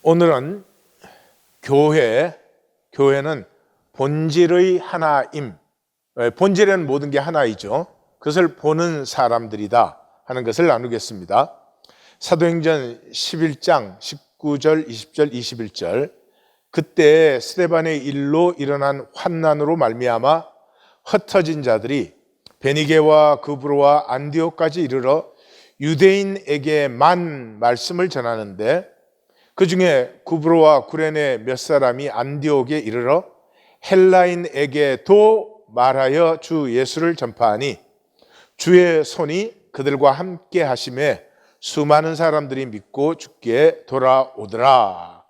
오늘은 교회는 본질의 하나임, 본질에는 모든 게 하나이죠. 그것을 보는 사람들이다 하는 것을 나누겠습니다. 사도행전 11장 19절, 20절, 21절. 그때 스데반의 일로 일어난 환난으로 말미암아 흩어진 자들이 베니게와 그브로와 안디옥까지 이르러 유대인에게만 말씀을 전하는데, 그 중에 구브로와 구레네 몇 사람이 안디옥에 이르러 헬라인에게도 말하여 주 예수를 전파하니 주의 손이 그들과 함께 하심에 수많은 사람들이 믿고 주께 돌아오더라.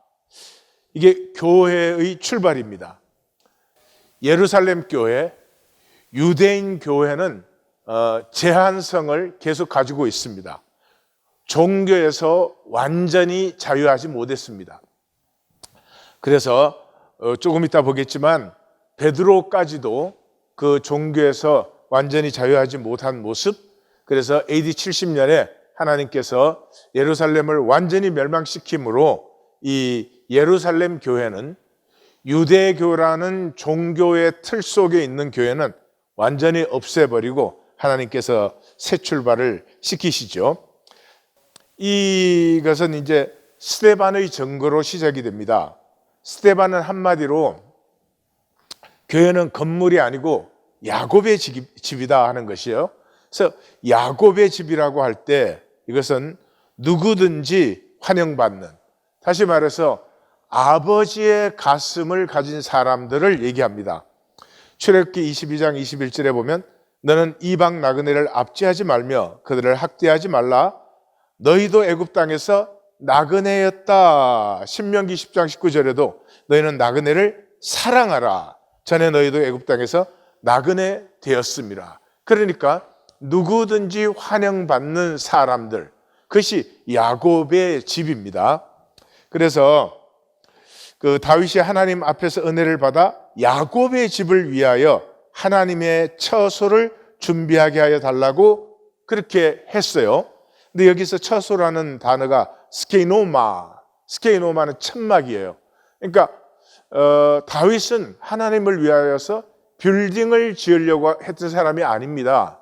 이게 교회의 출발입니다. 예루살렘 교회, 유대인 교회는 제한성을 계속 가지고 있습니다. 종교에서 완전히 자유하지 못했습니다. 그래서 조금 이따 보겠지만 베드로까지도 그 종교에서 완전히 자유하지 못한 모습, 그래서 AD 70년에 하나님께서 예루살렘을 완전히 멸망시킴으로 이 예루살렘 교회는, 유대교라는 종교의 틀 속에 있는 교회는 완전히 없애버리고 하나님께서 새 출발을 시키시죠. 이것은 이제 스데반의 증거로 시작이 됩니다. 스데반은 한마디로 교회는 건물이 아니고 야곱의 집이다 하는 것이에요. 그래서 야곱의 집이라고 할 때 이것은 누구든지 환영받는, 다시 말해서 아버지의 가슴을 가진 사람들을 얘기합니다. 출애굽기 22장 21절에 보면 너는 이방 나그네를 압제하지 말며 그들을 학대하지 말라. 너희도 애굽 땅에서 나그네였다. 신명기 10장 19절에도 너희는 나그네를 사랑하라. 전에 너희도 애굽 땅에서 나그네 되었습니다. 그러니까 누구든지 환영받는 사람들, 그것이 야곱의 집입니다. 그래서 그 다윗이 하나님 앞에서 은혜를 받아 야곱의 집을 위하여 하나님의 처소를 준비하게 하여 달라고 그렇게 했어요. 근데 여기서 처소라는 단어가 스케이노마는 천막이에요. 그러니까 다윗은 하나님을 위하여서 빌딩을 지으려고 했던 사람이 아닙니다.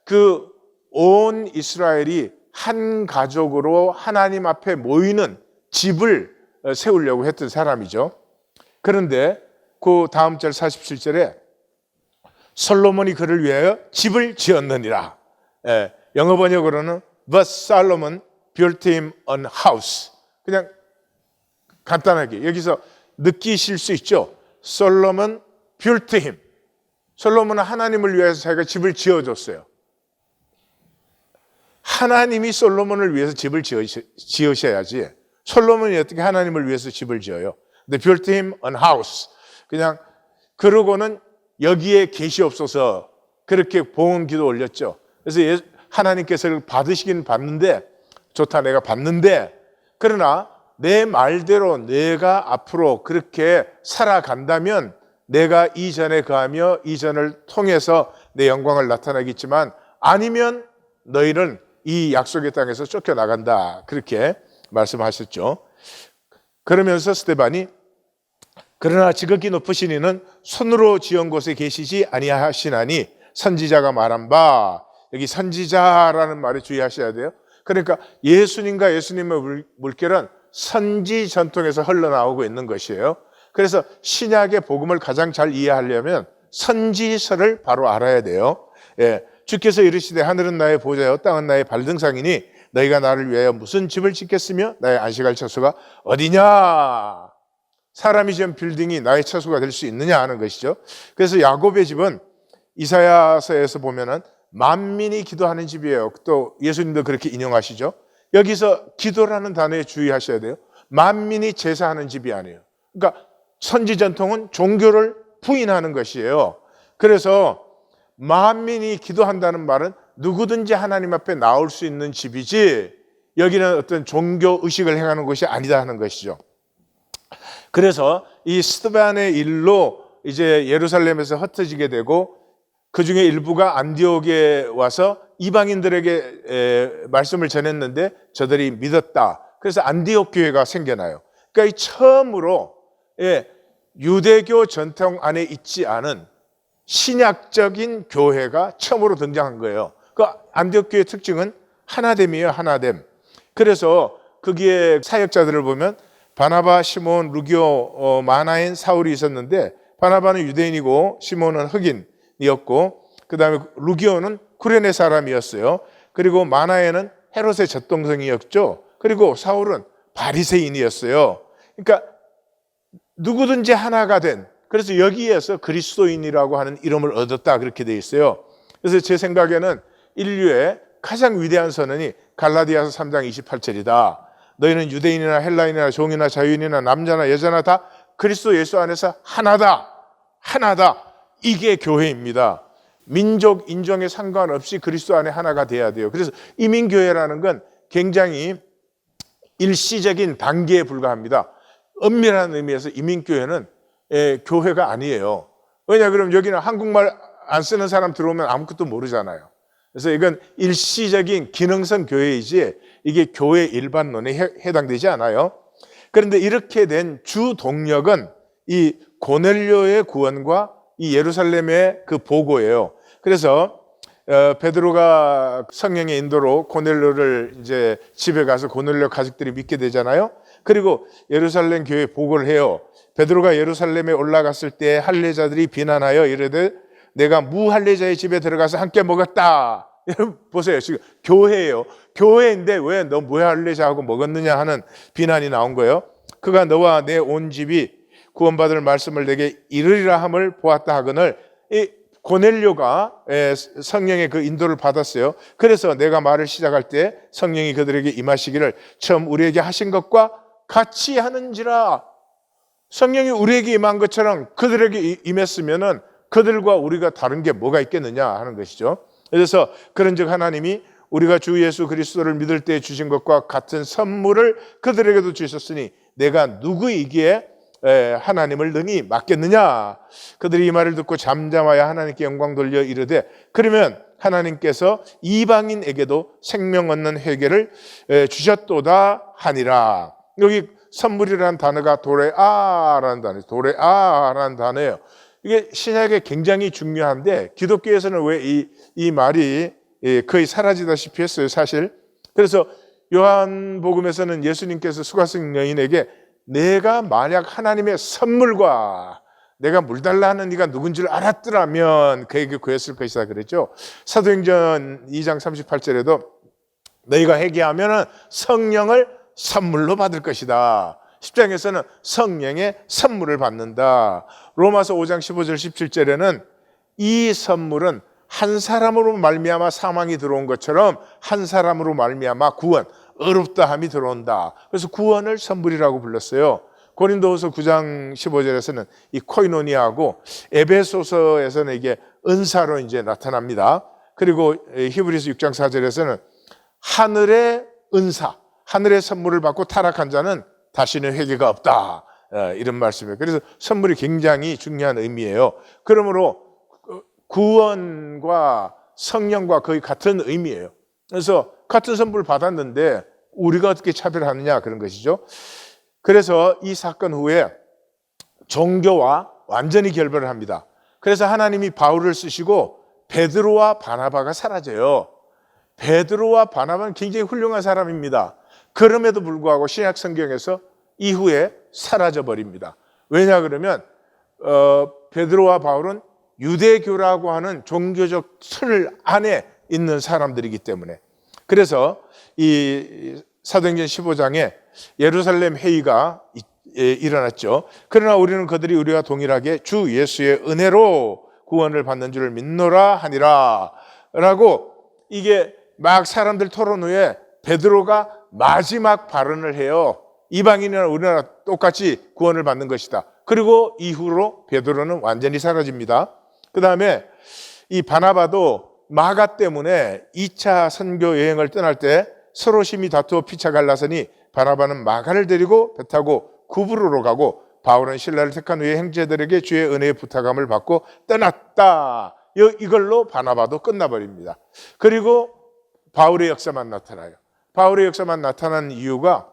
그 온 이스라엘이 한 가족으로 하나님 앞에 모이는 집을 세우려고 했던 사람이죠. 그런데 그 다음 절 47절에 솔로몬이 그를 위하여 집을 지었느니라. 영어 번역으로는 But Solomon built him an house. 그냥 간단하게 여기서 느끼실 수 있죠. 솔로몬 built him. 솔로몬은 하나님을 위해서 자기가 집을 지어줬어요. 하나님이 솔로몬을 위해서 집을 지으셔야지 솔로몬이 어떻게 하나님을 위해서 집을 지어요? 근데 built him an house. 그냥 그러고는 여기에 계시옵소서 그렇게 봉헌 기도 올렸죠. 그래서 하나님께서 받으시긴 받는데, 좋다 내가 받는데, 그러나 내 말대로 내가 앞으로 그렇게 살아간다면 내가 이전에 거하며 이전을 통해서 내 영광을 나타내겠지만 아니면 너희는 이 약속의 땅에서 쫓겨나간다, 그렇게 말씀하셨죠. 그러면서 스데반이 그러나 지극히 높으신 이는 손으로 지은 곳에 계시지 아니하시나니 선지자가 말한 바, 여기 선지자라는 말에 주의하셔야 돼요. 그러니까 예수님과 예수님의 물결은 선지 전통에서 흘러나오고 있는 것이에요. 그래서 신약의 복음을 가장 잘 이해하려면 선지서를 바로 알아야 돼요. 주께서 이르시되 하늘은 나의 보좌요 땅은 나의 발등상이니 너희가 나를 위하여 무슨 집을 짓겠으며 나의 안식할 처소가 어디냐. 사람이 지은 빌딩이 나의 처소가 될 수 있느냐 하는 것이죠. 그래서 야곱의 집은 이사야서에서 보면은 만민이 기도하는 집이에요. 또 예수님도 그렇게 인용하시죠. 여기서 기도라는 단어에 주의하셔야 돼요. 만민이 제사하는 집이 아니에요. 그러니까 선지 전통은 종교를 부인하는 것이에요. 그래서 만민이 기도한다는 말은 누구든지 하나님 앞에 나올 수 있는 집이지 여기는 어떤 종교 의식을 행하는 것이 아니다 하는 것이죠. 그래서 이 스데반의 일로 이제 예루살렘에서 흩어지게 되고 그 중에 일부가 안디옥에 와서 이방인들에게 말씀을 전했는데 저들이 믿었다. 그래서 안디옥 교회가 생겨나요. 그러니까 이 처음으로 유대교 전통 안에 있지 않은 신약적인 교회가 처음으로 등장한 거예요. 그 안디옥 교회의 특징은 하나됨이에요. 하나됨. 그래서 거기에 사역자들을 보면 바나바, 시몬, 루기오, 마나엔, 사울이 있었는데 바나바는 유대인이고 시몬은 흑인이었고 그 다음에 루기오는 쿠레네 사람이었어요. 그리고 마나엔은 헤롯의 젖동생이었죠. 그리고 사울은 바리새인이었어요. 그러니까 누구든지 하나가 된, 그래서 여기에서 그리스도인이라고 하는 이름을 얻었다 그렇게 돼 있어요. 그래서 제 생각에는 인류의 가장 위대한 선언이 갈라디아서 3장 28절이다. 너희는 유대인이나 헬라인이나 종이나 자유인이나 남자나 여자나 다 그리스도 예수 안에서 하나다. 하나다. 이게 교회입니다. 민족, 인종에 상관없이 그리스도 안에 하나가 돼야 돼요. 그래서 이민교회라는 건 굉장히 일시적인 단계에 불과합니다. 엄밀한 의미에서 이민교회는 교회가 아니에요. 왜냐 그러면 여기는 한국말 안 쓰는 사람 들어오면 아무것도 모르잖아요. 그래서 이건 일시적인 기능성 교회이지 이게 교회 일반론에 해당되지 않아요. 그런데 이렇게 된 주 동력은 이 고넬료의 구원과 이 예루살렘의 그 보고예요. 그래서 베드로가 성령의 인도로 고넬료를 이제 집에 가서 고넬료 가족들이 믿게 되잖아요. 그리고 예루살렘 교회에 보고를 해요. 베드로가 예루살렘에 올라갔을 때 할례자들이 비난하여 이르되 내가 무할례자의 집에 들어가서 함께 먹었다. 여러분 보세요. 지금 교회예요. 교회인데 왜 너 무할례자하고 먹었느냐 하는 비난이 나온 거예요. 그가 너와 내 온 집이 구원받을 말씀을 내게 이르리라 함을 보았다 하거늘 이 고넬료가 성령의 그 인도를 받았어요. 그래서 내가 말을 시작할 때 성령이 그들에게 임하시기를 처음 우리에게 하신 것과 같이 하는지라. 성령이 우리에게 임한 것처럼 그들에게 임했으면은 그들과 우리가 다른 게 뭐가 있겠느냐 하는 것이죠. 그래서 그런즉 하나님이 우리가 주 예수 그리스도를 믿을 때 주신 것과 같은 선물을 그들에게도 주셨으니 내가 누구이기에 하나님을 능히 맡겠느냐. 그들이 이 말을 듣고 잠잠하여 하나님께 영광 돌려 이르되 그러면 하나님께서 이방인에게도 생명 얻는 회개를 주셨도다 하니라. 여기 선물이라는 단어가 도레아라는 단어예요. 도레아라는 단어예요. 이게 신약에 굉장히 중요한데 기독교에서는 왜 이 말이 거의 사라지다시피 했어요, 사실. 그래서 요한복음에서는 예수님께서 수가성 여인에게 내가 만약 하나님의 선물과 내가 물 달라 하는 네가 누군지를 알았더라면 그에게 구했을 것이다 그랬죠. 사도행전 2장 38절에도 너희가 회개하면 성령을 선물로 받을 것이다. 10장에서는 성령의 선물을 받는다. 로마서 5장 15절 17절에는 이 선물은 한 사람으로 말미암아 사망이 들어온 것처럼 한 사람으로 말미암아 구원, 의롭다함이 들어온다. 그래서 구원을 선물이라고 불렀어요. 고린도후서 9장 15절에서는 이 코이노니아하고 에베소서에서는 이게 은사로 이제 나타납니다. 그리고 히브리서 6장 4절에서는 하늘의 은사, 하늘의 선물을 받고 타락한 자는 다시는 회개가 없다. 이런 말씀이에요. 그래서 선물이 굉장히 중요한 의미예요. 그러므로 구원과 성령과 거의 같은 의미예요. 그래서 같은 선물을 받았는데 우리가 어떻게 차별하느냐 그런 것이죠. 그래서 이 사건 후에 종교와 완전히 결별을 합니다. 그래서 하나님이 바울을 쓰시고 베드로와 바나바가 사라져요. 베드로와 바나바는 굉장히 훌륭한 사람입니다. 그럼에도 불구하고 신약 성경에서 이후에 사라져 버립니다. 왜냐 그러면 베드로와 바울은 유대교라고 하는 종교적 틀 안에 있는 사람들이기 때문에. 그래서 이 사도행전 15장에 예루살렘 회의가 일어났죠. 그러나 우리는 그들이 우리와 동일하게 주 예수의 은혜로 구원을 받는 줄을 믿노라 하니라 라고 이게 막 사람들 토론 후에 베드로가 마지막 발언을 해요. 이방인이나 우리나라 똑같이 구원을 받는 것이다. 그리고 이후로 베드로는 완전히 사라집니다. 그 다음에 이 바나바도 마가 때문에 2차 선교 여행을 떠날 때 서로 심히 다투어 피차 갈라서니 바나바는 마가를 데리고 배 타고 구브로로 가고 바울은 신라를 택한 후에 형제들에게 주의 은혜의 부탁함을 받고 떠났다. 이걸로 바나바도 끝나버립니다. 그리고 바울의 역사만 나타나요. 바울의 역사만 나타난 이유가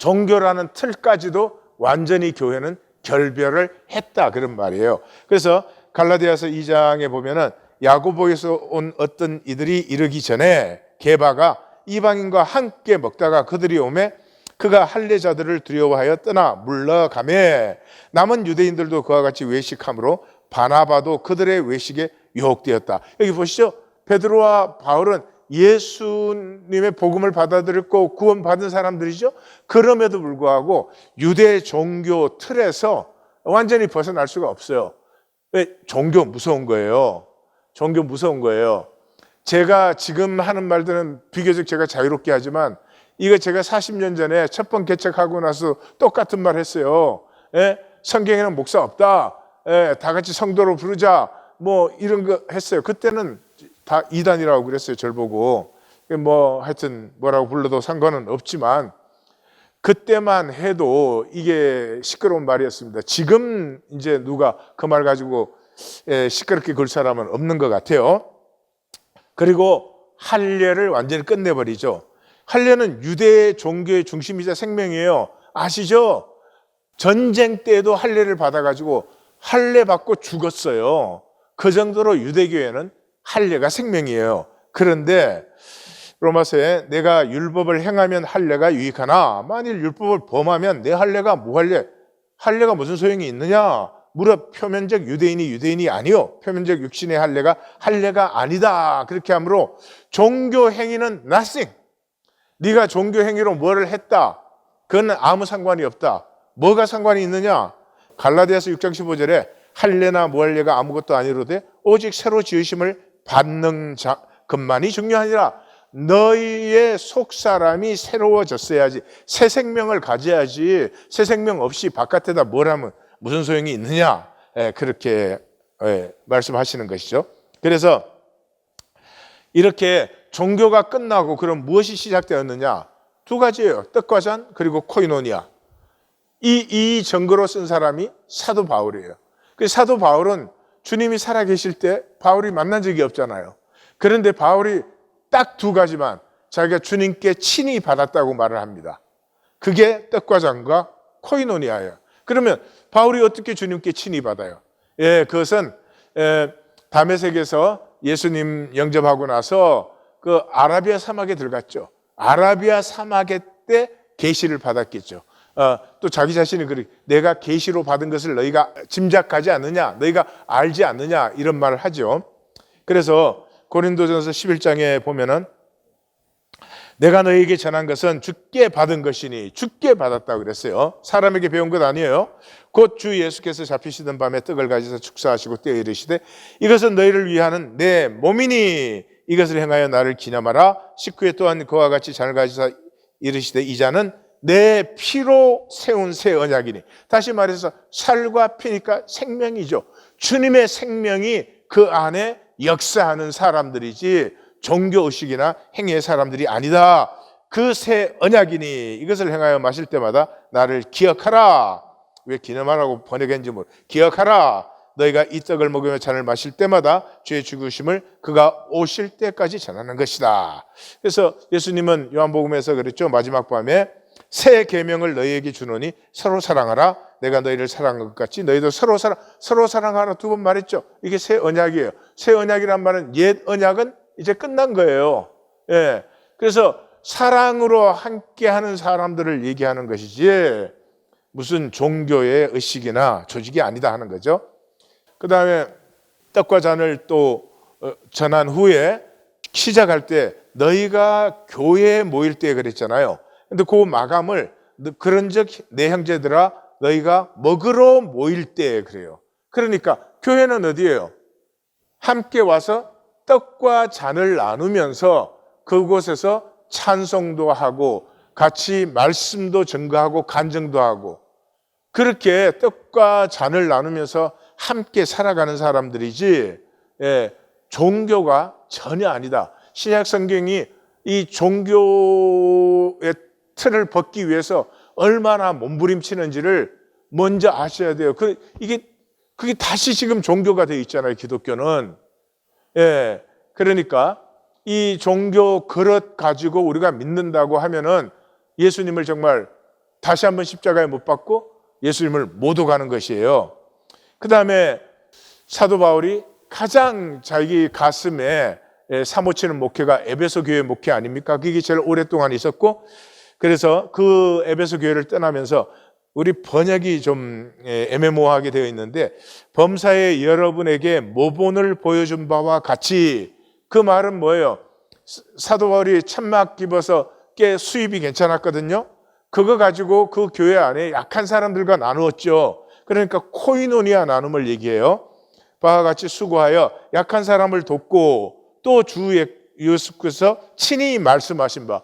종교라는 틀까지도 완전히 교회는 결별을 했다, 그런 말이에요. 그래서 갈라디아서 2장에 보면은 야고보에서 온 어떤 이들이 이르기 전에 게바가 이방인과 함께 먹다가 그들이 오매 그가 할례자들을 두려워하여 떠나 물러가매 남은 유대인들도 그와 같이 외식함으로 바나바도 그들의 외식에 유혹되었다. 여기 보시죠. 베드로와 바울은 예수님의 복음을 받아들였고 구원받은 사람들이죠. 그럼에도 불구하고 유대 종교 틀에서 완전히 벗어날 수가 없어요. 왜? 종교 무서운 거예요. 종교 무서운 거예요. 제가 지금 하는 말들은 비교적 제가 자유롭게 하지만 이거 제가 40년 전에 첫 번 개척하고 나서 똑같은 말 했어요. 예? 성경에는 목사 없다. 예, 다 같이 성도로 부르자. 뭐 이런 거 했어요. 그때는 다 이단이라고 그랬어요. 절 보고. 뭐 하여튼 뭐라고 불러도 상관은 없지만 그때만 해도 이게 시끄러운 말이었습니다. 지금 이제 누가 그 말 가지고 시끄럽게 굴 사람은 없는 것 같아요. 그리고 할례를 완전히 끝내버리죠. 할례는 유대 종교의 중심이자 생명이에요. 아시죠? 전쟁 때도 할례를 받아가지고 할례 받고 죽었어요. 그 정도로 유대교회는 할례가 생명이에요. 그런데 로마서에 내가 율법을 행하면 할례가 유익하나 만일 율법을 범하면 내 할례가 무할례, 할례가 무슨 소용이 있느냐? 무릇 표면적 유대인이 아니요 표면적 육신의 할례가 아니다. 그렇게 하므로 종교 행위는 nothing. 네가 종교 행위로 뭐를 했다, 그건 아무 상관이 없다. 뭐가 상관이 있느냐? 갈라디아서 6장 15절에 할례나 무할례가 아무것도 아니로되 오직 새로 지으심을 받는 것만이 중요하니라. 너희의 속사람이 새로워졌어야지, 새 생명을 가져야지. 새 생명 없이 바깥에다 뭘 하면 무슨 소용이 있느냐? 그렇게 말씀하시는 것이죠. 그래서 이렇게 종교가 끝나고 그럼 무엇이 시작되었느냐? 두 가지예요. 떡과 잔 그리고 코이노니아. 이 증거로 쓴 사람이 사도 바울이에요. 그 사도 바울은 주님이 살아계실 때 바울이 만난 적이 없잖아요. 그런데 바울이 딱 두 가지만 자기가 주님께 친히 받았다고 말을 합니다. 그게 떡과 잔과 코이노니아예요. 그러면 바울이 어떻게 주님께 친히 받아요? 그것은 다메섹에서 예수님 영접하고 나서 그 아라비아 사막에 들어갔죠. 아라비아 사막에 때 계시를 받았겠죠. 또 자기 자신이 내가 계시로 받은 것을 너희가 짐작하지 않느냐, 너희가 알지 않느냐, 이런 말을 하죠. 그래서 고린도전서 11장에 보면은 내가 너희에게 전한 것은 주께 받은 것이니, 주께 받았다고 그랬어요. 사람에게 배운 것 아니에요. 곧 주 예수께서 잡히시던 밤에 떡을 가지사 축사하시고 때에 이르시되 이것은 너희를 위하는 내 몸이니 이것을 행하여 나를 기념하라. 19회 또한 그와 같이 잔을 가지사 이르시되 이 잔은 내 피로 세운 새 언약이니. 다시 말해서 살과 피니까 생명이죠. 주님의 생명이 그 안에 역사하는 사람들이지 종교의식이나 행위의 사람들이 아니다. 그 새 언약이니 이것을 행하여 마실 때마다 나를 기억하라. 왜 기념하라고 번역했는지 모르. 기억하라. 너희가 이 떡을 먹으며 잔을 마실 때마다 주의 죽으심을 그가 오실 때까지 전하는 것이다. 그래서 예수님은 요한복음에서 그랬죠. 마지막 밤에 새 계명을 너희에게 주노니 서로 사랑하라. 내가 너희를 사랑한 것 같이 너희도 서로 사랑하라. 두 번 말했죠. 이게 새 언약이에요. 새 언약이란 말은 옛 언약은 이제 끝난 거예요. 그래서 사랑으로 함께하는 사람들을 얘기하는 것이지 무슨 종교의 의식이나 조직이 아니다 하는 거죠. 그 다음에 떡과 잔을 또 전한 후에 시작할 때 너희가 교회에 모일 때 그랬잖아요. 근데 그 마감을 그런즉 내 형제들아 너희가 먹으러 모일 때 그래요. 그러니까 교회는 어디예요? 함께 와서 떡과 잔을 나누면서 그곳에서 찬송도 하고 같이 말씀도 증거하고 간증도 하고 그렇게 떡과 잔을 나누면서 함께 살아가는 사람들이지 종교가 전혀 아니다. 신약 성경이 이 종교의 틀을 벗기 위해서 얼마나 몸부림치는지를 먼저 아셔야 돼요. 그게 다시 지금 종교가 되어 있잖아요. 기독교는. 그러니까 이 종교 그릇 가지고 우리가 믿는다고 하면은 예수님을 정말 다시 한번 십자가에 못 박고 예수님을 못 오가는 것이에요. 그 다음에 사도 바울이 가장 자기 가슴에 사모치는 목회가 에베소 교회 목회 아닙니까? 그게 제일 오랫동안 있었고, 그래서 그 에베소 교회를 떠나면서 우리 번역이 좀 애매모호하게 되어 있는데, 범사에 여러분에게 모본을 보여준 바와 같이, 그 말은 뭐예요? 사도 바울이 천막 입어서 꽤 수입이 괜찮았거든요. 그거 가지고 그 교회 안에 약한 사람들과 나누었죠. 그러니까 코이노니아 나눔을 얘기해요. 바와 같이 수고하여 약한 사람을 돕고, 또 주 예수께서 친히 말씀하신 바,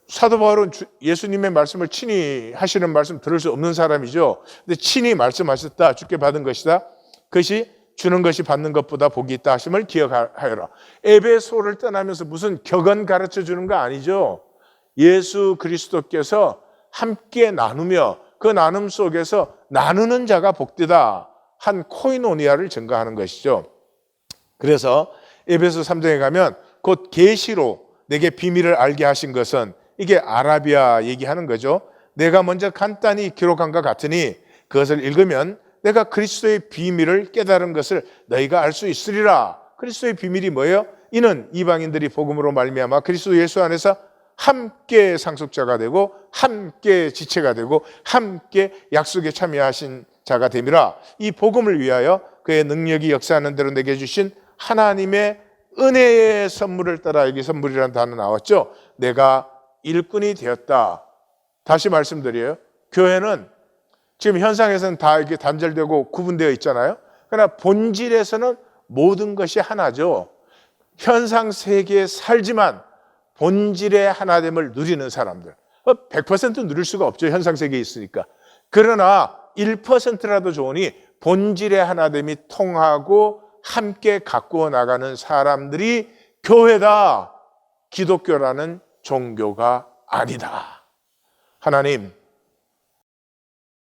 사도 바울은 예수님의 말씀을 친히 하시는 말씀 들을 수 없는 사람이죠. 근데 친히 말씀하셨다. 주께 받은 것이다. 그것이 주는 것이 받는 것보다 복이 있다 하심을 기억하여라. 에베소를 떠나면서 무슨 격언 가르쳐 주는 거 아니죠. 예수 그리스도께서 함께 나누며 그 나눔 속에서 나누는 자가 복되다 한 코이노니아를 증거하는 것이죠. 그래서 에베소 3장에 가면 곧 계시로 내게 비밀을 알게 하신 것은, 이게 아라비아 얘기하는 거죠. 내가 먼저 간단히 기록한 것 같으니 그것을 읽으면 내가 그리스도의 비밀을 깨달은 것을 너희가 알 수 있으리라. 그리스도의 비밀이 뭐예요? 이는 이방인들이 복음으로 말미암아 그리스도 예수 안에서 함께 상속자가 되고 함께 지체가 되고 함께 약속에 참여하신 자가 됨이라. 이 복음을 위하여 그의 능력이 역사하는 대로 내게 주신 하나님의 은혜의 선물을 따라, 여기 선물이라는 단어 나왔죠. 내가 일꾼이 되었다. 다시 말씀드려요. 교회는 지금 현상에서는 다 이렇게 단절되고 구분되어 있잖아요. 그러나 본질에서는 모든 것이 하나죠. 현상 세계에 살지만 본질의 하나됨을 누리는 사람들. 100% 누릴 수가 없죠. 현상 세계에 있으니까. 그러나 1%라도 좋으니 본질의 하나됨이 통하고 함께 가꾸어 나가는 사람들이 교회다. 기독교라는 종교가 아니다. 하나님,